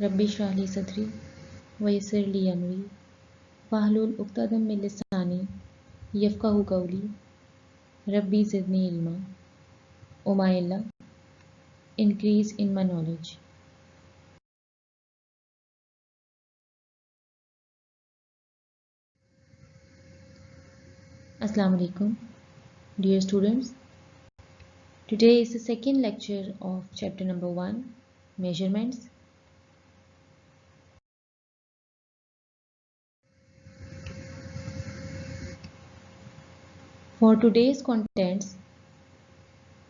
रब्बी इश्रह ली सदरी वयस्सिर ली अमरी वाहलुल उक़्दतम मिन लिसानी यफ़क़हू क़ौली रब्बी ज़िदनी इल्मा O my Allah, increase in my knowledge. Assalamu alaikum, dear students. Today is the second lecture of chapter number 1, measurements. For today's contents,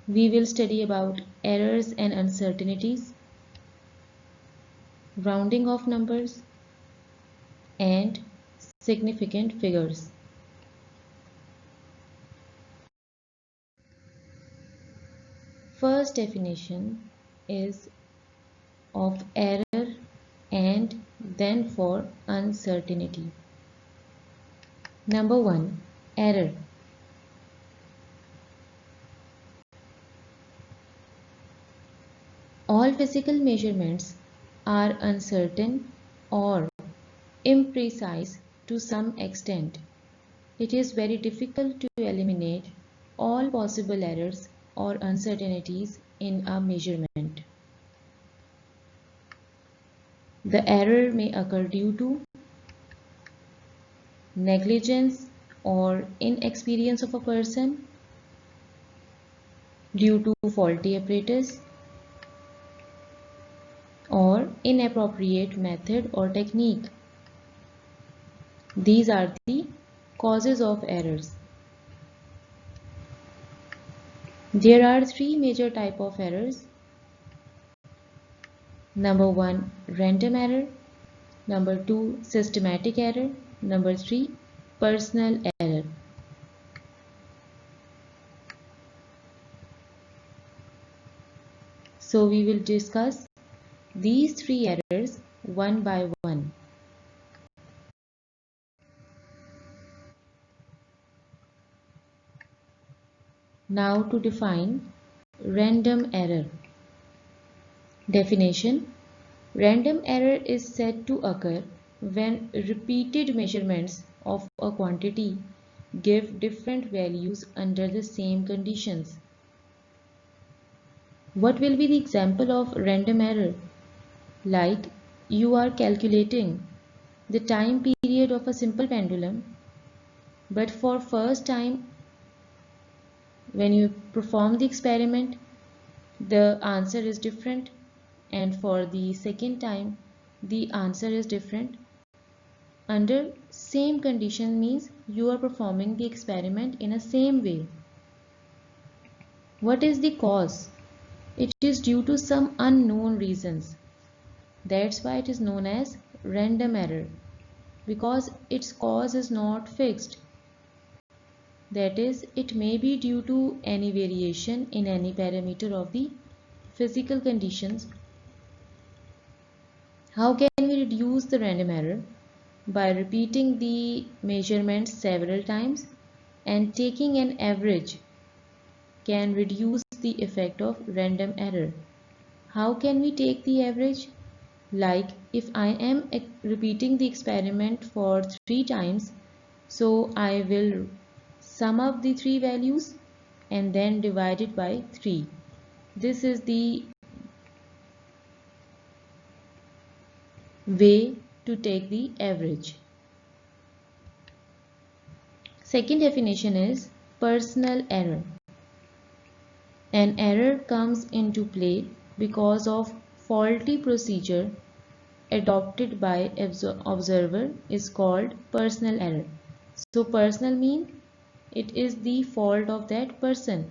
we will study about errors and uncertainties, rounding of numbers, and significant figures. First definition is of error and then for uncertainty. Number 1, error. All physical measurements are uncertain or imprecise to some extent. It is very difficult to eliminate all possible errors or uncertainties in a measurement. The error may occur due to negligence or inexperience of a person, due to faulty apparatus, or inappropriate method or technique. These are the causes of errors. There are three major types of errors. Number 1, random error. Number 2, systematic error. Number 3, personal error. So we will discuss these three errors one by one. Now to define random error. Definition: random error is said to occur when repeated measurements of a quantity give different values under the same conditions. What will be the example of random error? Like you are calculating the time period of a simple pendulum, but for first time when you perform the experiment, the answer is different, and for the second time the answer is different. Under same condition means you are performing the experiment in a same way. What is the cause? It is due to some unknown reasons. That's why it is known as random error, because its cause is not fixed. That is, it may be due to any variation in any parameter of the physical conditions. How can we reduce the random error? By repeating the measurements several times and taking an average can reduce the effect of random error. How can we take the average? Like if I am repeating the experiment for 3 times, so I will sum up the 3 values and then divide it by 3. This is the way to take the average. Second definition is personal error. An error comes into play because of faulty procedure adopted by observer is called personal error. So personal means it is the fault of that person.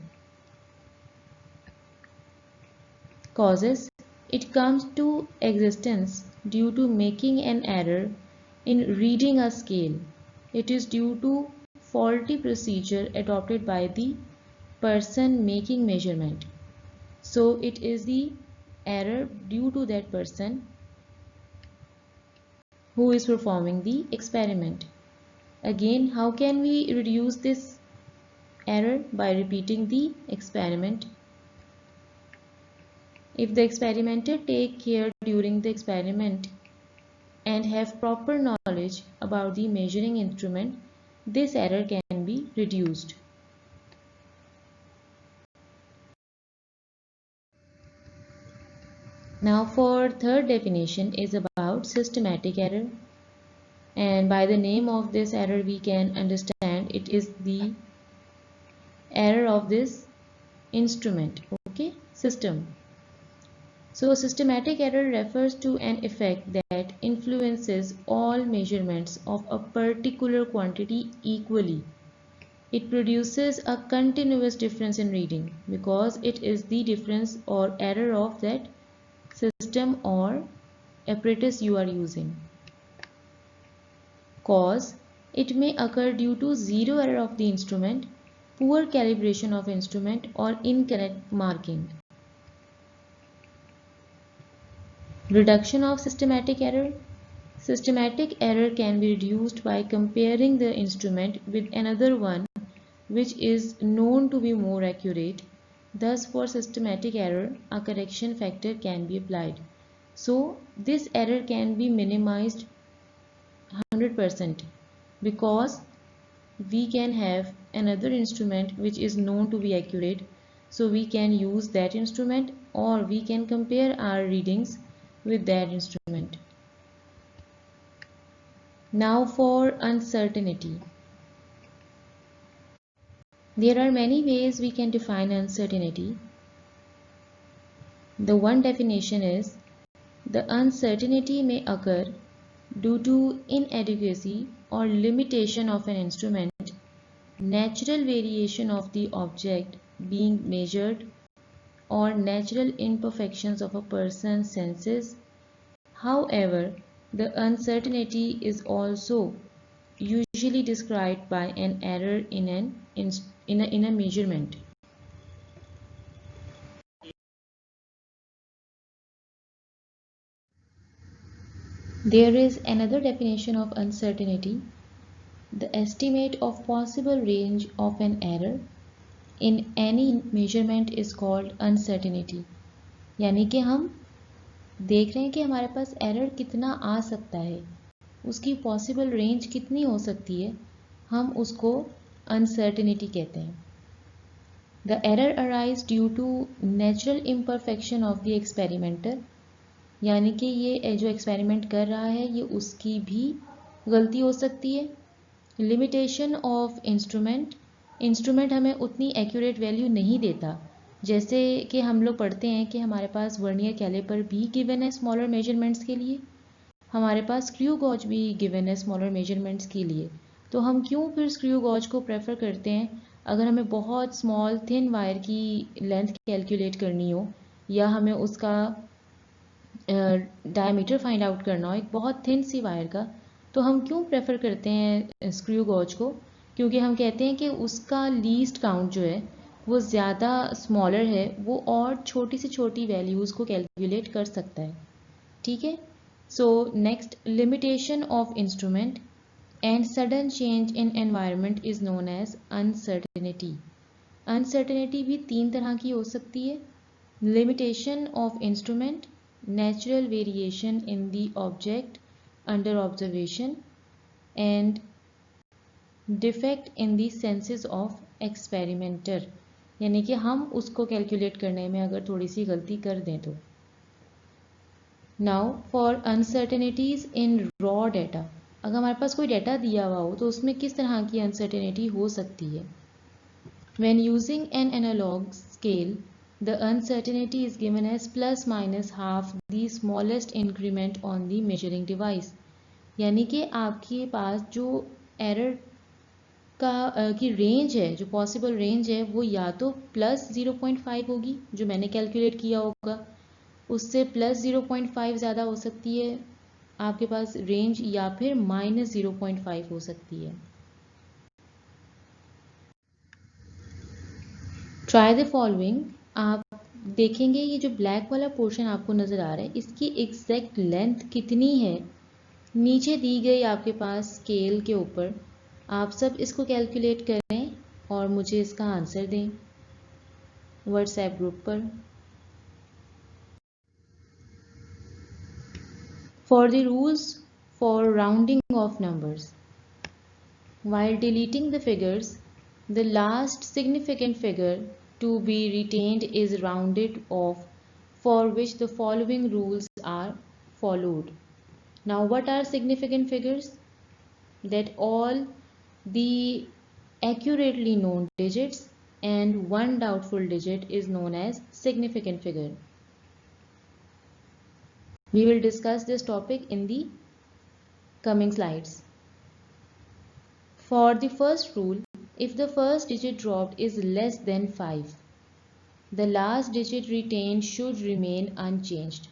Causes: it comes to existence due to making an error in reading a scale. It is due to faulty procedure adopted by the person making measurement. So it is the error due to that person who is performing the experiment. Again, how can we reduce this error? By repeating the experiment. If the experimenter take care during the experiment and have proper knowledge about the measuring instrument, this error can be reduced. Now for third definition is about systematic error, and by the name of this error we can understand it is the error of this instrument, okay, system. So systematic error refers to an effect that influences all measurements of a particular quantity equally. It produces a continuous difference in reading because it is the difference or error of that system or apparatus you are using. Cause: it may occur due to zero error of the instrument, poor calibration of instrument, or incorrect marking. Reduction of systematic error. Systematic error can be reduced by comparing the instrument with another one which is known to be more accurate. Thus, for systematic error, a correction factor can be applied. So, this error can be minimized 100% because we can have another instrument which is known to be accurate. So, we can use that instrument or we can compare our readings with that instrument. Now for uncertainty. There are many ways we can define uncertainty. The one definition is the uncertainty may occur due to inadequacy or limitation of an instrument, natural variation of the object being measured, or natural imperfections of a person's senses. However, the uncertainty is also usually described by an error in a measurement. There is another definition of uncertainty: the estimate of possible range of an error in any measurement is called uncertainty. यानी कि हम देख रहे हैं कि हमारे पास error कितना आ सकता है, उसकी पॉसिबल रेंज कितनी हो सकती है, हम उसको अनसर्टेनिटी कहते हैं. The error arise due to natural imperfection of the experimenter, यानी कि ये जो एक्सपेरिमेंट कर रहा है ये उसकी भी गलती हो सकती है. लिमिटेशन ऑफ इंस्ट्रूमेंट हमें उतनी एक्यूरेट वैल्यू नहीं देता. जैसे कि हम लोग पढ़ते हैं कि हमारे पास वर्नियर कैलिपर भी गिवन है स्मॉलर मेजरमेंट्स के लिए, हमारे पास स्क्रू गॉज भी गिवन है स्मॉलर मेजरमेंट्स के लिए. तो हम क्यों फिर स्क्रू गॉज को प्रेफर करते हैं अगर हमें बहुत स्मॉल थिन वायर की लेंथ कैलकुलेट करनी हो या हमें उसका डायमीटर फाइंड आउट करना हो एक बहुत थिन सी वायर का, तो हम क्यों प्रेफर करते हैं स्क्रू गॉज को? क्योंकि हम कहते हैं कि उसका लीस्ट काउंट जो है वो ज़्यादा स्मॉलर है, वो और छोटी से छोटी वैल्यूज़ को कैलकुलेट कर सकता है. ठीक है. So next, limitation of instrument and sudden change in environment is known as uncertainty. Uncertainty भी तीन तरह की हो सकती है: limitation of instrument, natural variation in the object under observation, and defect in the senses of experimenter. यानी कि हम उसको कैलकुलेट करने में अगर थोड़ी सी गलती कर दें तो. Now for uncertainties in raw data. अगर हमारे पास कोई डेटा दिया हुआ हो तो उसमें किस तरह की अनसर्टेनिटी हो सकती है? When using an analog scale, the uncertainty is given as plus minus half the smallest increment on the measuring device. यानी कि आपके पास जो एरर की रेंज है, जो पॉसिबल रेंज है, वो या तो प्लस 0.5 होगी जो मैंने कैलकुलेट किया होगा, उससे प्लस 0.5 ज़्यादा हो सकती है आपके पास रेंज, या फिर माइनस 0.5 हो सकती है. Try the following. आप देखेंगे ये जो ब्लैक वाला पोर्शन आपको नज़र आ रहा है इसकी एग्जैक्ट लेंथ कितनी है नीचे दी गई आपके पास स्केल के ऊपर. आप सब इसको कैलकुलेट करें और मुझे इसका आंसर दें व्हाट्सएप ग्रुप पर. For the rules for rounding off numbers. While deleting the figures, the last significant figure to be retained is rounded off, for which the following rules are followed. Now, what are significant figures? That all the accurately known digits and one doubtful digit is known as significant figure. We will discuss this topic in the coming slides. For the first rule, if the first digit dropped is less than 5, the last digit retained should remain unchanged.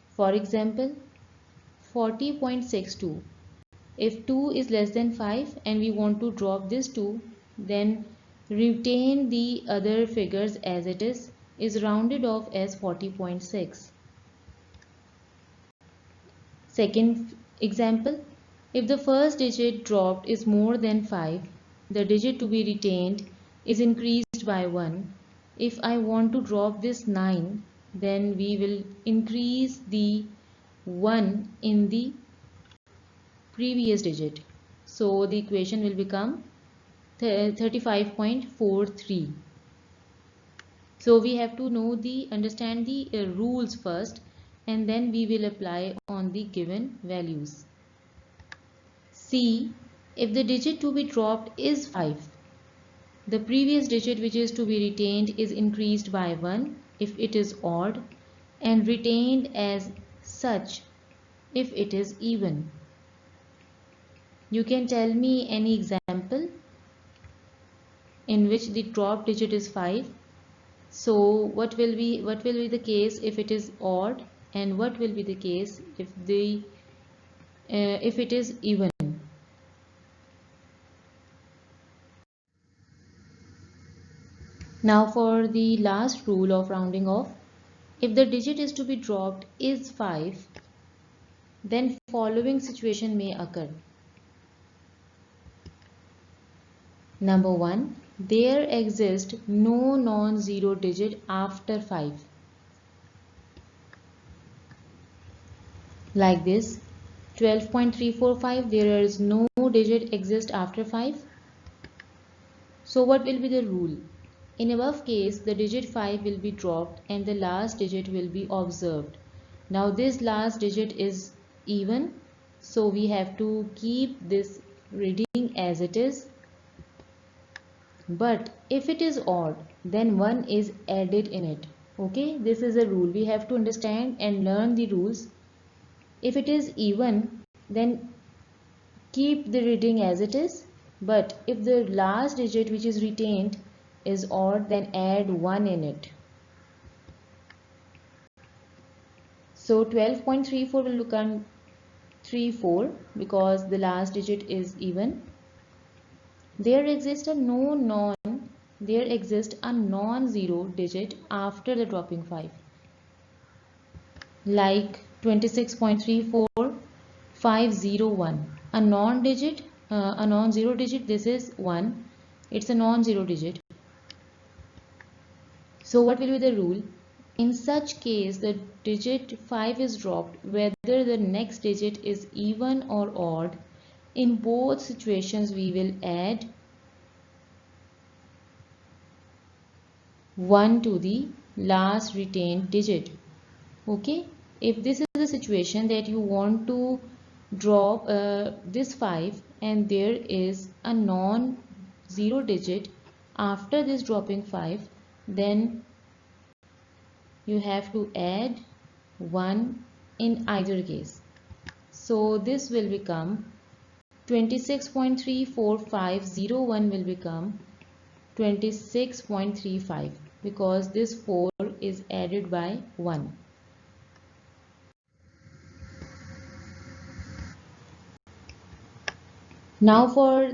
For example, 40.62. If 2 is less than 5 and we want to drop this 2, then retain the other figures as it is rounded off as 40.6. Second example, if the first digit dropped is more than 5, the digit to be retained is increased by 1. If I want to drop this 9, then we will increase the 1 in the previous digit. So the equation will become 35.43. So we have to understand the rules first, and then we will apply on the given values. C. If the digit to be dropped is 5, the previous digit which is to be retained is increased by 1 if it is odd and retained as such if it is even. You can tell me any example in which the dropped digit is 5. So what will be the case if it is odd, and what will be the case if it is even? Now for the last rule of rounding off, if the digit is to be dropped is 5, then following situation may occur. Number 1, there exists no non-zero digit after 5. Like this, 12.345, there is no digit exist after 5. So what will be the rule? In above case, the digit 5 will be dropped and the last digit will be observed. Now this last digit is even, so we have to keep this reading as it is. But if it is odd, then 1 is added in it. Okay, this is a rule. We have to understand and learn the rules. If it is even, then keep the reading as it is. But if the last digit which is retained is odd, then add 1 in it. So 12.34 will become 34 because the last digit is even. There exists a non-zero digit after the dropping 5. Like 26.34501. A non-zero digit, this is 1. It's a non-zero digit. So what will be the rule? In such case, the digit 5 is dropped whether the next digit is even or odd. In both situations, we will add 1 to the last retained digit. Okay, if this is the situation that you want to drop this 5 and there is a non-zero digit after this dropping 5, then you have to add 1 in either case. So this will become 26.34501 will become 26.35 because this 4 is added by 1. Now for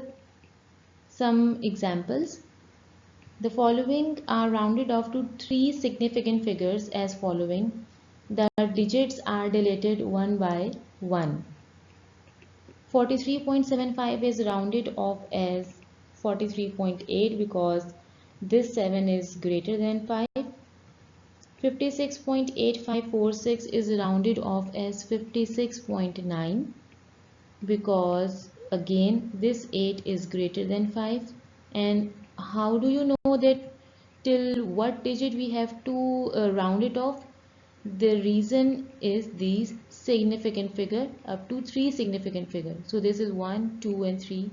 some examples. The following are rounded off to 3 significant figures as following. The digits are deleted one by one. 43.75 is rounded off as 43.8 because this 7 is greater than 5. 56.8546 is rounded off as 56.9 because again this 8 is greater than 5. And how do you know that till what digit we have to round it off? The reason is these significant figure up to 3 significant figures. So this is 1, 2 and 3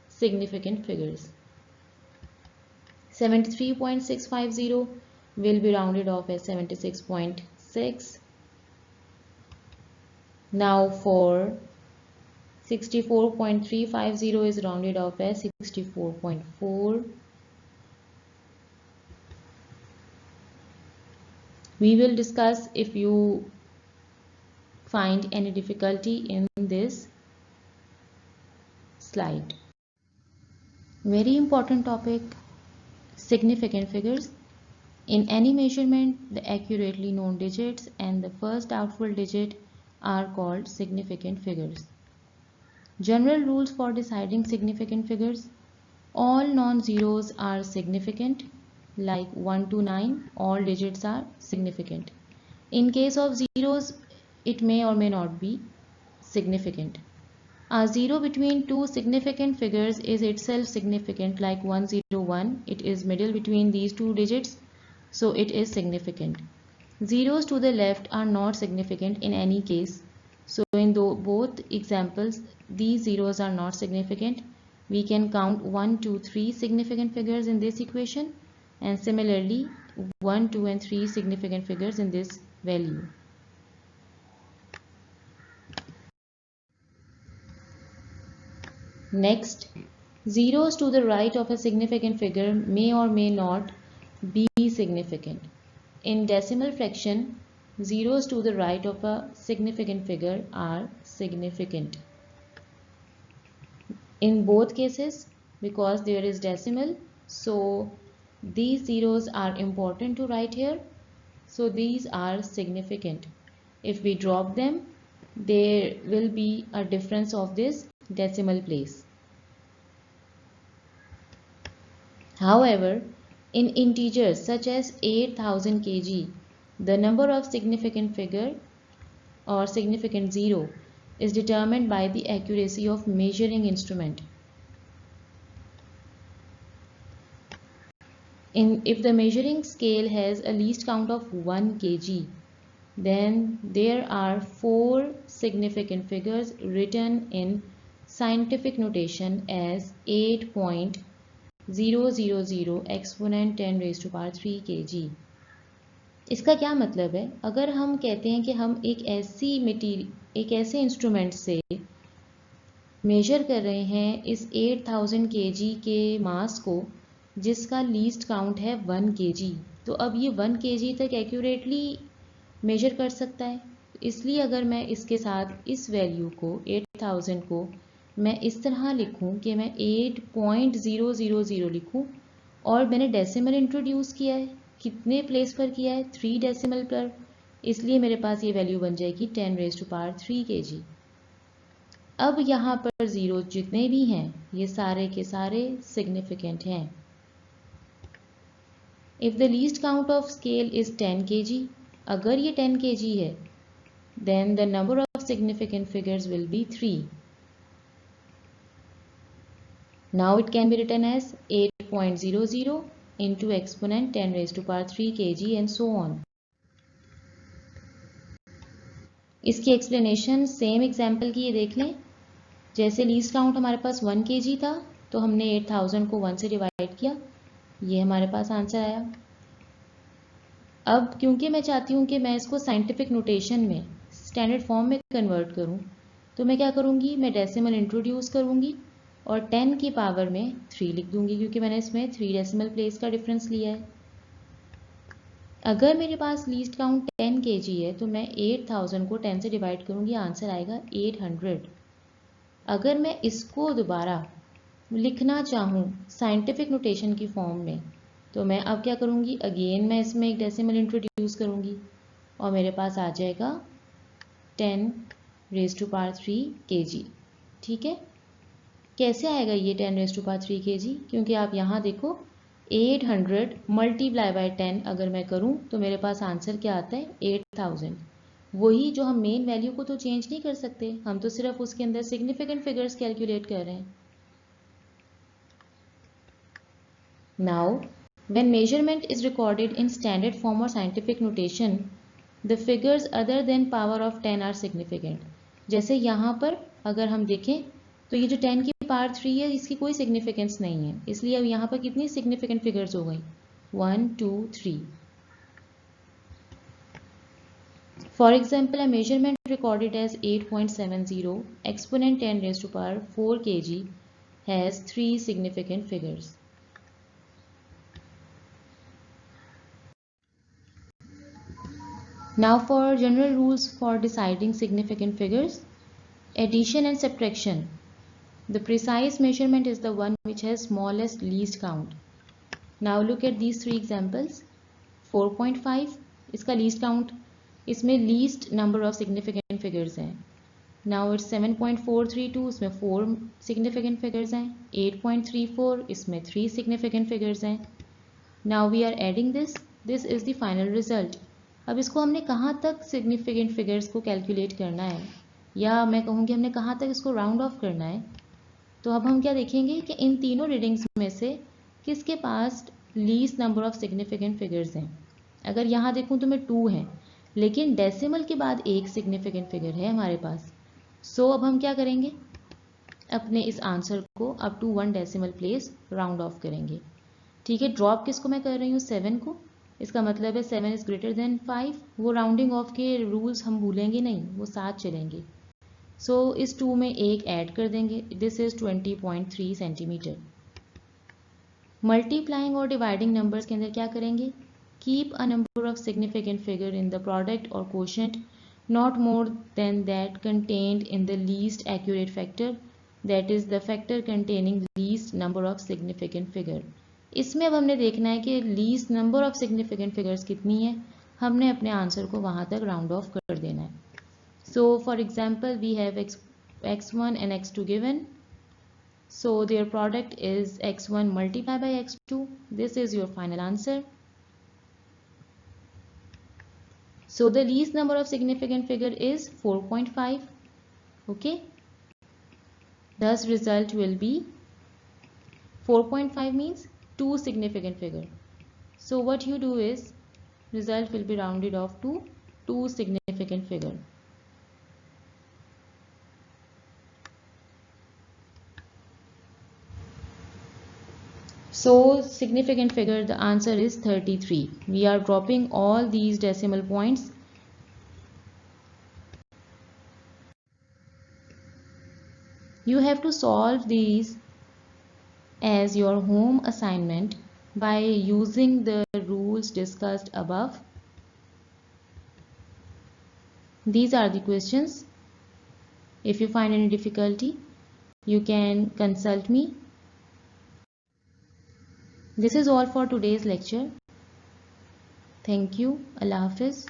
significant figures. 73.650 will be rounded off as 76.6. Now for 64.350 is rounded off as 64.4. We will discuss if you find any difficulty in this slide. Very important topic, significant figures. In any measurement, the accurately known digits and the first doubtful digit are called significant figures. General rules for deciding significant figures. All non-zeros are significant, like 1 to 9, all digits are significant. In case of zeros, it may or may not be significant. A zero between two significant figures is itself significant, like 101. It is middle between these two digits, so it is significant. Zeros to the left are not significant in any case. So in both examples, these zeros are not significant. We can count 1, 2, 3 significant figures in this equation, and similarly 1, 2 and 3 significant figures in this value. Next, zeros to the right of a significant figure may or may not be significant. In decimal fraction, zeros to the right of a significant figure are significant. In both cases, because there is decimal, so these zeros are important to write here. So these are significant. If we drop them, there will be a difference of this decimal place. However, in integers such as 8000 kg, the number of significant figure or significant zero is determined by the accuracy of measuring instrument. If the measuring scale has a least count of 1 kg, then there are 4 significant figures written in scientific notation as 8.000 exponent 10 raised to power 3 kg. इसका क्या मतलब है? अगर हम कहते हैं कि हम एक ऐसे इंस्ट्रूमेंट से मेजर कर रहे हैं इस 8000 kg के मास को जिसका लीस्ट काउंट है 1 kg, तो अब ये 1 kg तक एक्यूरेटली मेजर कर सकता है. इसलिए अगर मैं इसके साथ इस वैल्यू को 8000 को मैं इस तरह लिखूं कि मैं 8.000 लिखूं और मैंने डेसिमल इंट्रोड्यूस किया है, कितने प्लेस पर किया है? 3 डेसिमल पर, इसलिए मेरे पास ये वैल्यू बन जाएगी 10 रेज़ टू पावर 3 kg. अब यहाँ पर जीरो जितने भी हैं ये सारे के सारे सिग्निफिकेंट हैं. If the least count of scale is 10 kg, अगर ये 10 kg है, then the number of significant figures will be 3. Now it can be written as 8.00 into exponent 10 raised to power 3 kg and so on. इसकी explanation same example की ये देख लें. जैसे least count हमारे पास 1 kg था, तो हमने 8000 को 1 से डिवाइड किया, ये हमारे पास आंसर आया. अब क्योंकि मैं चाहती हूँ कि मैं इसको साइंटिफिक नोटेशन में स्टैंडर्ड फॉर्म में कन्वर्ट करूँ, तो मैं क्या करूँगी, मैं डेसिमल इंट्रोड्यूस करूँगी और 10 की पावर में 3 लिख दूँगी, क्योंकि मैंने इसमें 3 डेसिमल प्लेस का डिफरेंस लिया है. अगर मेरे पास लीस्ट काउंट 10 kg है, तो मैं 8000 को 10 से डिवाइड करूँगी, आंसर आएगा 800. अगर मैं इसको दोबारा लिखना चाहूँ साइंटिफिक नोटेशन की फॉर्म में, तो मैं अब क्या करूँगी, अगेन मैं इसमें एक डेसिमल इंट्रोड्यूस करूँगी और मेरे पास आ जाएगा 10 रेज़ टू पावर 3 kg. ठीक है. कैसे आएगा ये 10 रेज़ टू पावर 3 kg? क्योंकि आप यहाँ देखो 800 मल्टीप्लाई बाय 10 अगर मैं करूं तो मेरे पास आंसर क्या आता है 8000। वही जो हम मेन वैल्यू को तो चेंज नहीं कर सकते, हम तो सिर्फ उसके अंदर सिग्निफिकेंट फिगर्स कैलकुलेट कर रहे हैं। Now when measurement is recorded in standard form और scientific notation, the figures other than power of 10 are significant. जैसे यहाँ पर अगर हम देखें तो ये जो 10 की पावर 3 है इसकी कोई सिग्निफिकेंस नहीं है, इसलिए अब यहाँ पर कितनी सिग्निफिकेंट फिगर्स हो गई 1 2 3। For example, a measurement recorded as 8.70 exponent 10 raised to power 4 kg has 3 significant figures. Now for general rules for deciding significant figures. Addition and subtraction. The precise measurement is the one which has smallest least count. Now look at these three examples. 4.5 इसका least count, इसमें least number of significant figures हैं. Now it's 7.432, इसमें 4 significant figures हैं. 8.34 इसमें 3 significant figures हैं. Now we are adding this. This is the final result. अब इसको हमने कहाँ तक significant figures को calculate करना है, या मैं कहूँगी हमने कहाँ तक इसको round off करना है. तो अब हम क्या देखेंगे कि इन तीनों रीडिंग्स में से किसके पास least number of significant figures हैं. अगर यहाँ देखूँ तो मैं 2 है, लेकिन डेसिमल के बाद एक सिग्निफिकेंट फिगर है हमारे पास. सो अब हम क्या करेंगे, अपने इस आंसर को up to 1 decimal place round off करेंगे. ठीक है, ड्रॉप किसको मैं कर रही हूँ 7 को, इसका मतलब है 7 इज ग्रेटर देन 5. वो राउंडिंग ऑफ के रूल्स हम भूलेंगे नहीं, वो साथ चलेंगे. सो इस 2 में एक ऐड कर देंगे, दिस इज 20.3 सेंटीमीटर. मल्टीप्लाइंग और डिवाइडिंग नंबर्स के अंदर क्या करेंगे, keep a number of significant figure in the product और quotient not more than that contained in the least accurate factor, that is the factor containing least number of significant figure. इसमें अब हमने देखना है कि least number of significant figures कितनी है, हमने अपने आंसर को वहाँ तक राउंड ऑफ कर देना है. So for example, we have x1 and x2 given. So their product is x1 multiplied by x2. This is your final answer. So the least number of significant figure is 4.5. Okay. Thus result will be 4.5 means 2 significant figure. So what you do is result will be rounded off to 2 significant figure. So significant figure, the answer is 33. We are dropping all these decimal points. You have to solve these as your home assignment by using the rules discussed above. These are the questions. If you find any difficulty, you can consult me. This is all for today's lecture. Thank you. Allah Hafiz.